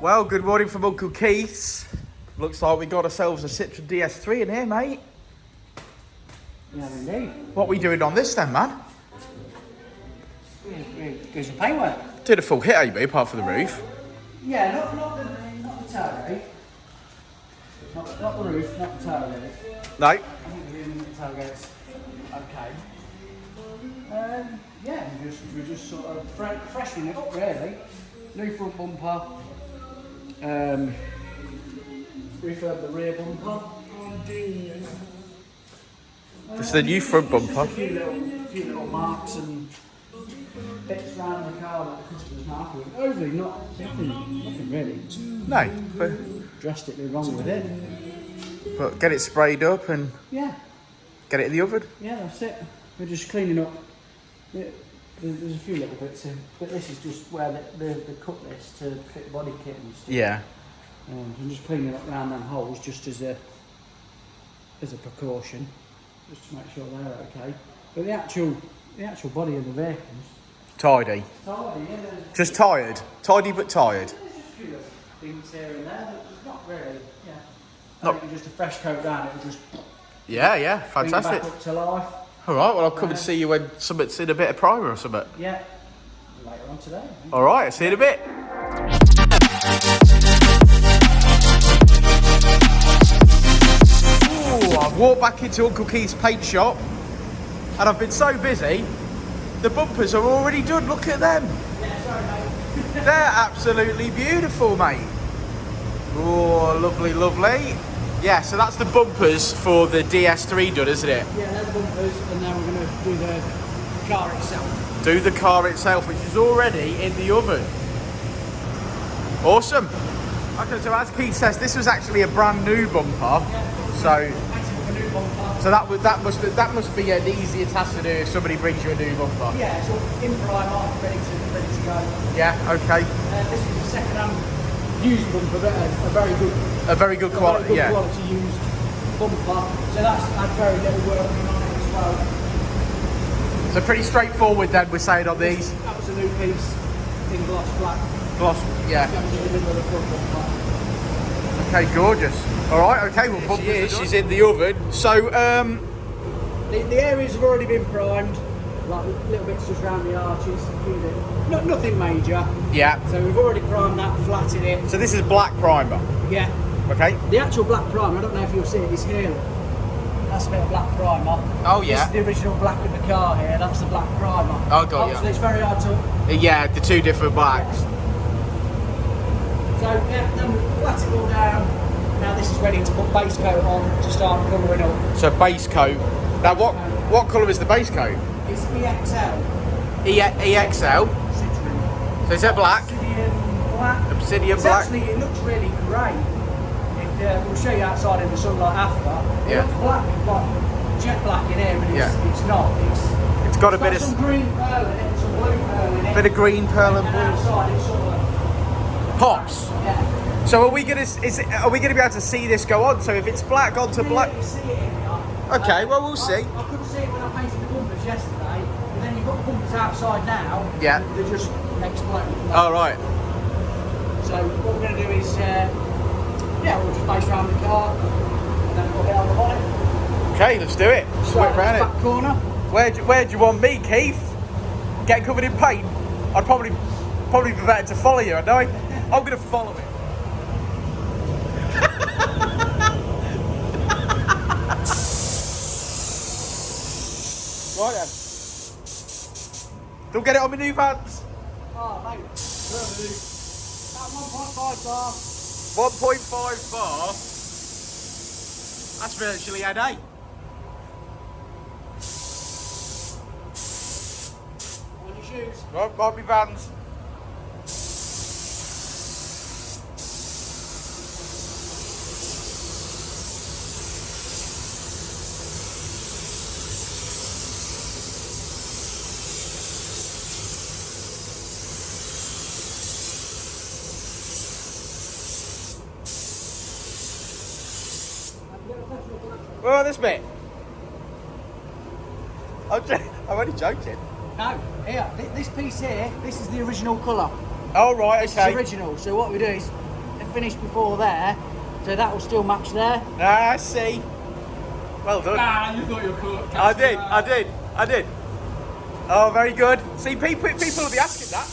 Well, good morning from Uncle Keiths. Looks like we got ourselves a Citreon DS3 in here, mate. Yeah, indeed. What are we doing on this then, man? Do some paintwork. Did a full hit, AB, apart from the roof. Yeah, not the tailgate. Not the roof, not the tailgate. No. I think the tailgate's okay. Yeah, we're just sort of freshening it up, really. New front bumper. Refurb the rear bumper. This is the new front bumper. A few little marks and bits around the car that the customer's happy with. Overly, nothing really. No, Drastically wrong with it. but get it sprayed up and Yeah, get it in the oven. yeah, that's it. We're just cleaning up. There's a few little bits in, but this is just where they cut this to fit body kit and stuff. Yeah. I'm just cleaning up around them holes just as a precaution, just to make sure they're okay. But the actual body of the vehicle's Tidy. tidy, yeah. Just tired. Tidy but tired. There's just a few little things here and there, but it's not really, yeah. I Not- think just a fresh coat down, it'll just Yeah, bring it fantastic. back up to life. All right, well, I'll come and see you when something's in a bit of primer or something. Yeah, later on today. I think. All right, I'll see you in a bit. Ooh, I've walked back into Uncle Keiths Paintshop and I've been so busy, the bumpers are already done. Look at them. Yeah, sorry, mate. They're absolutely beautiful, mate. Oh, lovely, lovely. Yeah, so that's the bumpers for the DS3 done, isn't it? Yeah, they're the bumpers, and now we're going to do the car itself. Do the car itself, which is already in the oven. Awesome. Okay, so as Keith says, this was actually a brand new bumper. So that must be an easier task to do if somebody brings you a new bumper. Yeah, so in primer, ready to go. Yeah. Okay. This is a second-hand used bumper, but a very good quality. very good Yeah. quality used bumper. So that's had very little work on it as well. So pretty straightforward then. We're saying on these. Absolute piece in gloss black. Gloss. Yeah. Goes in the middle of the front bumper. Okay. Gorgeous. All right. Okay. Well, bumpers are done. She's in the oven. So The areas have already been primed. Like little bits just around the arches, a few bits. Nothing major. yeah. So we've already primed that, flatted it. So this is black primer. Yeah. Okay. The actual black primer, I don't know if you'll see it, is here. That's a bit of black primer. Oh, yeah. This is the original black of the car here, that's the black primer. Oh, got ya. Obviously it's very hard to... Yeah, the two different blacks. So yeah, then we flat it all down. Now this is ready to put base coat on to start colouring up. So base coat. Now what colour is the base coat? It's EXL. EXL. Citreon. So is that black? Obsidian black. Obsidian It's black. actually, it looks really great. We'll show you outside in the sunlight after. It Yeah. looks black, like jet black in here, but it's not. It's got a bit some of green pearl in it, some blue pearl in it. bit of green pearl and And blue. outside it's sort of, Pops. yeah. So are we gonna be able to see this go on? So if it's black onto black. You see it in here. Okay, well we'll see. I couldn't see it when I painted the bumpers yesterday, but then you've got the bumpers outside now. Yeah. They're just exploding. Oh right. So what we're going to do is, we'll just base around the car, and then we'll get on the bonnet. Okay, let's do it. Just whip round Back it. corner. Where do you want me, Keith? Get covered in paint? I'd probably be better to follow you, I know. I'm gonna follow it. Right then. Don't get it on my new vans. Oh, mate. About 1.5 bar. 1.5 bar. That's virtually a day. On your shoes. Right, my vans. Well, this bit. I'm only joking. No, here, this piece here, this is the original colour. Oh, right, This okay. is original, so what we do is finished before there, so that will still match there. Ah, I see. Well done. Nah, you thought you were cool. I did. Oh, very good. See, people will be asking that.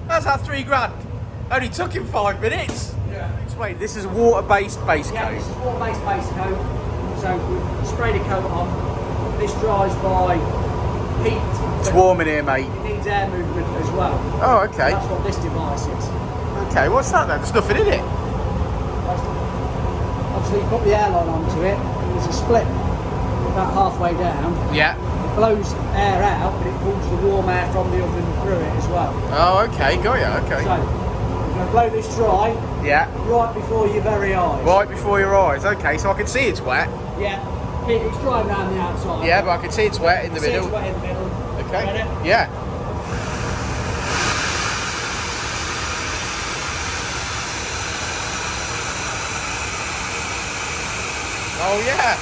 That's our $3 Only took him 5 minutes. Yeah. Explain, this is a water-based base Yeah, coat. this is water-based base coat. So we've sprayed a coat on. This dries by heat. It's warm in here, mate. It needs air movement as well. Oh, okay. That's what this device is. Okay, what's that then? There's nothing in it. Obviously, you put the airline onto it. There's a split about halfway down. Yeah. It blows air out, but it pulls the warm air from the oven through it as well. Oh, okay, got you, okay. So, we're going to blow this dry Yeah. right before your very eyes. Right before your eyes. Okay, so I can see it's wet. Yeah. It's dry around the outside. Yeah, but I can see it's wet in the See middle. it's wet in the middle. Okay. Ready? Yeah. Oh yeah.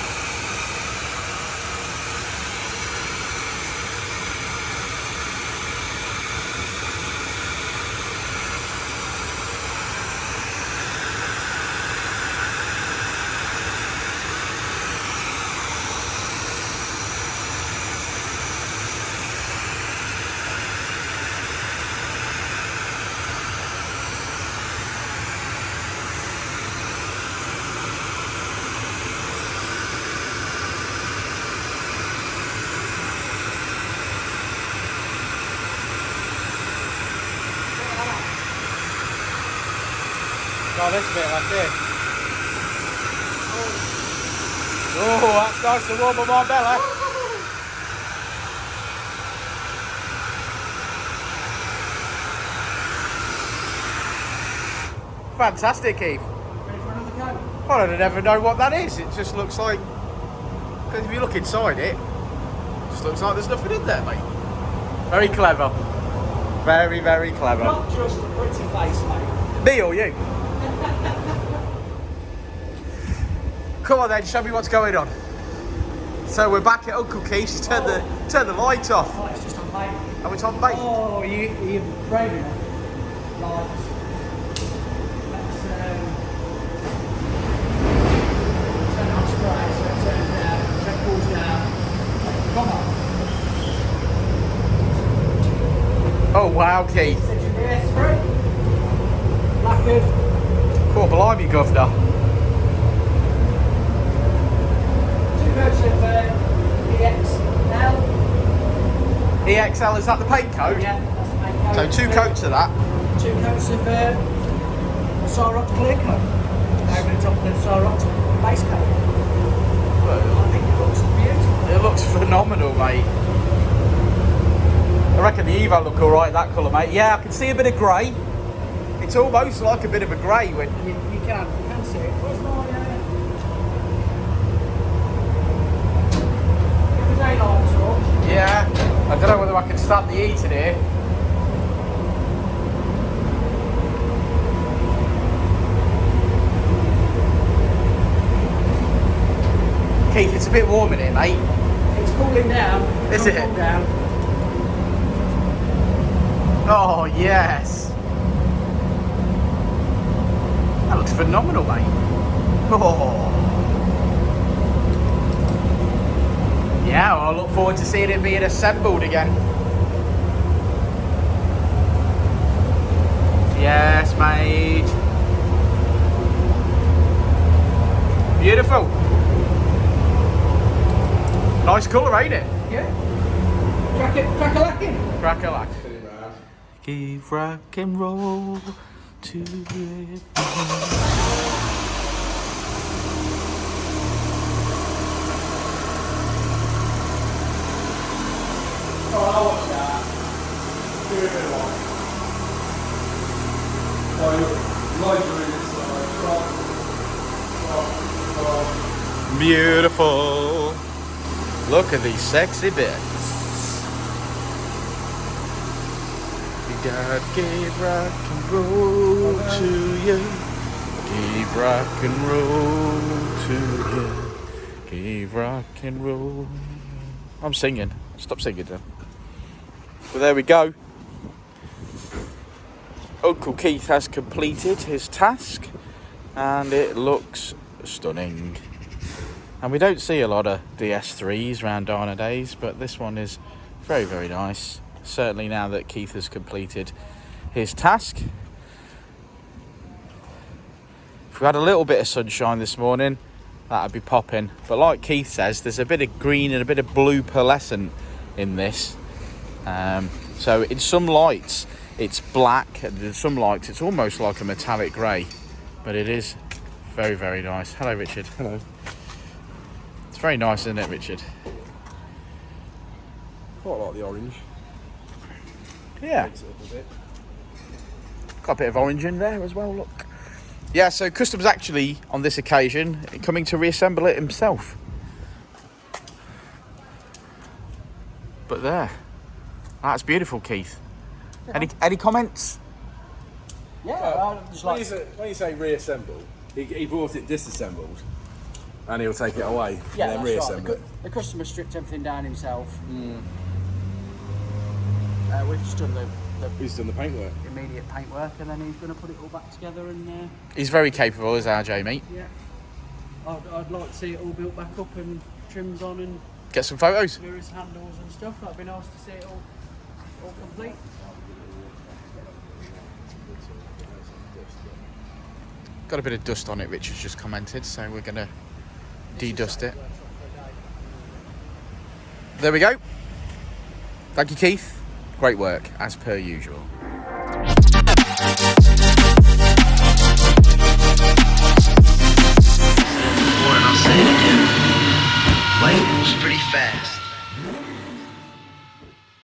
Oh, this bit right there. Oh, that's nice to warm up my belly. Fantastic, Keith. Ready for another coat? Well, I never know what that is. It just looks like, because if you look inside it, it just looks like there's nothing in there, mate. Very clever. Very, very clever. Not just a pretty face, mate. Me or you? Come on then, show me what's going on. So we're back at Uncle Keith's. Turn the light off. Oh, it's just on bait. And it's on bait. Oh, you're brave enough. Right. Let's turn on spray so it turns down, so it cools down. Come on. Oh wow, Keith. Citreon DS3. Lacquered. Cool, blimey, governor. Coats of EXL. EXL, is that the paint code? Yeah, that's the main So 2 coats of that. 2 coats of Cyrox clear coat over the top of the Cyrox base coat. I think it looks beautiful. It looks phenomenal, mate. I reckon the Evo look alright, that colour, mate. Yeah, I can see a bit of grey. It's almost like a bit of a grey when You can see it. Where's my daylight torch? yeah. I don't know whether I can start the heat in here. Keith, it's a bit warm in here, mate. It's cooling down. Is It's it? cooled down. Oh, yes. That looks phenomenal, mate. Oh. Yeah, well, I look forward to seeing it being assembled again. Yes, mate. Beautiful. Nice colour, ain't it? Yeah. Crack-a-lacking. Crack-a-lack. Give rock and roll to it. Oh, I watched that. Do a bit of one. So, loads of it. Beautiful. Look at these sexy bits. God gave rock and roll to you. Gave rock and roll to you. Gave rock and roll. I'm singing. Stop singing then. But there we go. Uncle Keith has completed his task and it looks stunning. And we don't see a lot of DS3s around Dynodaze, but this one is very, very nice. Certainly now that Keith has completed his task. If we had a little bit of sunshine this morning, that'd be popping. But like Keith says, there's a bit of green and a bit of blue pearlescent in this. So in some lights it's black, and in some lights it's almost like a metallic grey. But it is very, very nice. Hello, Richard. Hello. It's very nice, isn't it, Richard? Quite like the orange. Yeah. Makes it up a bit. Got a bit of orange in there as well, look. Yeah, so Customs actually, on this occasion, coming to reassemble it himself. But there. That's beautiful, Keith. Yeah. Any comments? Yeah, I just When like... when you say reassemble, he brought it disassembled and he'll take it away Yeah, and then that's reassemble right. The customer stripped everything down himself. Mm. We've just done the He's done the paintwork. immediate paintwork, and then he's going to put it all back together. And He's very capable, is our Jamie. yeah, I'd like to see it all built back up and trims on and Get some photos. mirrors, handles and stuff. That'd be nice to see it all complete. Got a bit of dust on it, Richard's just commented, so we're going to de-dust it. There we go. Thank you, Keith. Great work, as per usual. I'll say it again. Life moves pretty fast.